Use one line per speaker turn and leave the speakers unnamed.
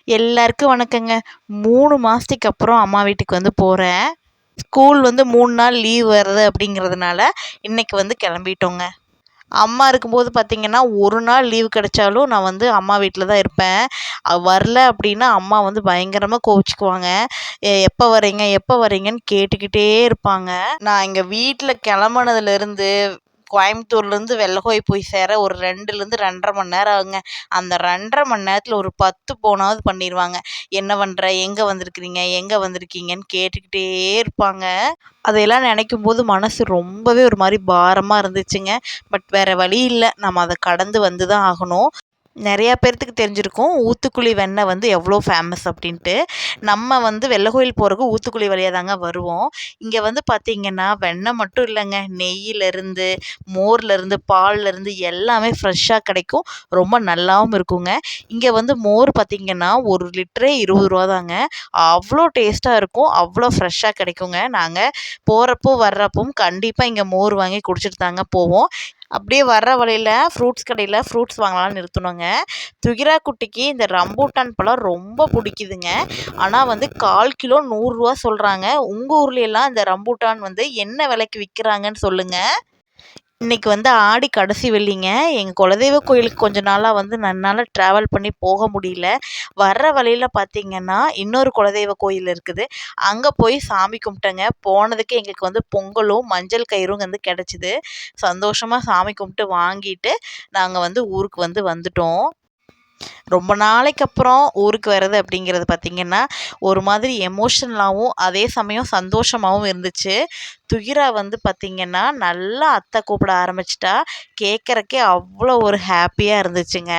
எல்லாருக்கும் வணக்கங்க. 3 மாசத்துக்கு அப்புறம் அம்மா வீட்டுக்கு வந்து போறேன். ஸ்கூல் வந்து 3 நாள் லீவ் வருது அப்படிங்கிறதுனால, இன்னைக்கு வந்து கிளம்பிட்டோங்க. அம்மா இருக்கும்போது பார்த்தீங்கன்னா, 1 நாள் லீவ் கிடைச்சாலும் நான் வந்து அம்மா வீட்ல தான் இருப்பேன். வரல அப்படின்னா, அம்மா வந்து பயங்கரமா கோவிச்சுக்குவாங்க. எப்போ வரீங்க? எப்போ வரீங்கன்னு கேட்டுக்கிட்டே இருப்பாங்க. நான் எங்க வீட்ல கிளம்புனதுலேருந்து கோயம்புத்தூர்லேருந்து வெள்ளகோய் போய் சேர ஒரு 2லேருந்து 2 1/2 மணி நேரம் ஆகுங்க. அந்த 2 1/2 மணி நேரத்தில் ஒரு 10 ஃபோனாவது பண்ணிருவாங்க. என்ன பண்ற? எங்க வந்திருக்கிறீங்க? எங்க வந்திருக்கீங்கன்னு கேட்டுக்கிட்டே இருப்பாங்க. அதையெல்லாம் நினைக்கும்போது மனசு ரொம்பவே ஒரு மாரி பாரமா இருந்துச்சுங்க. பட் வேற வழி இல்ல. நம்ம அத கடந்து வந்து தான் ஆகணும். நெறையா பேர்த்துக்கு தெரிஞ்சிருக்கும். ஊத்துக்குளி வெண்ணெய் வந்து எவ்வளோ ஃபேமஸ் அப்டின்ட்டு. நம்ம வந்து வெள்ள கோயில் போறதுக்கு ஊத்துக்குளி வழியா தாங்க வருவோம். இங்க வந்து பார்த்தீங்கன்னா, வெண்ணெய் மட்டும் இல்லங்க. நெய்யிலருந்து, மோர்லருந்து, பால்லருந்து எல்லாமே ஃப்ரெஷ்ஷா கிடைக்கும். ரொம்ப நல்லாவும் இருக்குங்க. இங்க வந்து மோர் பார்த்தீங்கன்னா, 1 லிட்டரே ரூ. 20 தாங்க. அவ்ளோ டேஸ்ட்டா இருக்கும். அவ்ளோ ஃப்ரெஷ்ஷா கிடைக்குங்க. நாங்க போறப்போ, வர்றப்பவும் கண்டிப்பா இங்க மோர் வாங்கி குடிச்சிட்டு தாங்க போவோம். அப்படியே வர்ற வழியில ஃப்ரூட்ஸ் கடையில ஃப்ரூட்ஸ் வாங்கலாம்னு நிறுத்துனோங்க. துகிரா குட்டிக்கு இந்த ரம்பூட்டான் பழம் ரொம்ப பிடிக்குதுங்க. ஆனா வந்து 1/4 கிலோ ரூ. 100 சொல்றாங்க. உங்க ஊர்லயெல்லாம் இந்த ரம்பூட்டான் வந்து என்ன விலைக்கு விக்கிறாங்கன்னு சொல்லுங்க. இன்னைக்கு வந்து ஆடி கடைசி வெள்ளிங்க. எங்க குலதெய்வ கோயிலுக்கு கொஞ்ச நாளா வந்து என்னால ட்ராவல் பண்ணி போக முடியல. வர்ற வழியில பார்த்தீங்கன்னா, இன்னொரு குலதெய்வ கோயில் இருக்குது. அங்க போய் சாமி கும்பிட்டேங்க. போனதுக்கு எங்களுக்கு வந்து பொங்கலும், மஞ்சள் கயிறும் வந்து கிடைச்சது. சந்தோஷமா சாமி கும்பிட்டு வாங்கிட்டு, நாங்க வந்து ஊருக்கு வந்து வந்துட்டோம். ரொம்ப நாளைக்கு அப்புறம் ஊருக்கு வர்றது அப்படிங்கிறது பார்த்தீங்கன்னா, ஒரு மாதிரி எமோஷனலாவும், அதே சமயம் சந்தோஷமாவும் இருந்துச்சு. துகிரா வந்து பார்த்தீங்கன்னா, நல்லா அத்தை கூப்பிட ஆரம்பிச்சுட்டா. கேட்கறக்கே அவ்வளோ ஒரு ஹேப்பியா இருந்துச்சுங்க.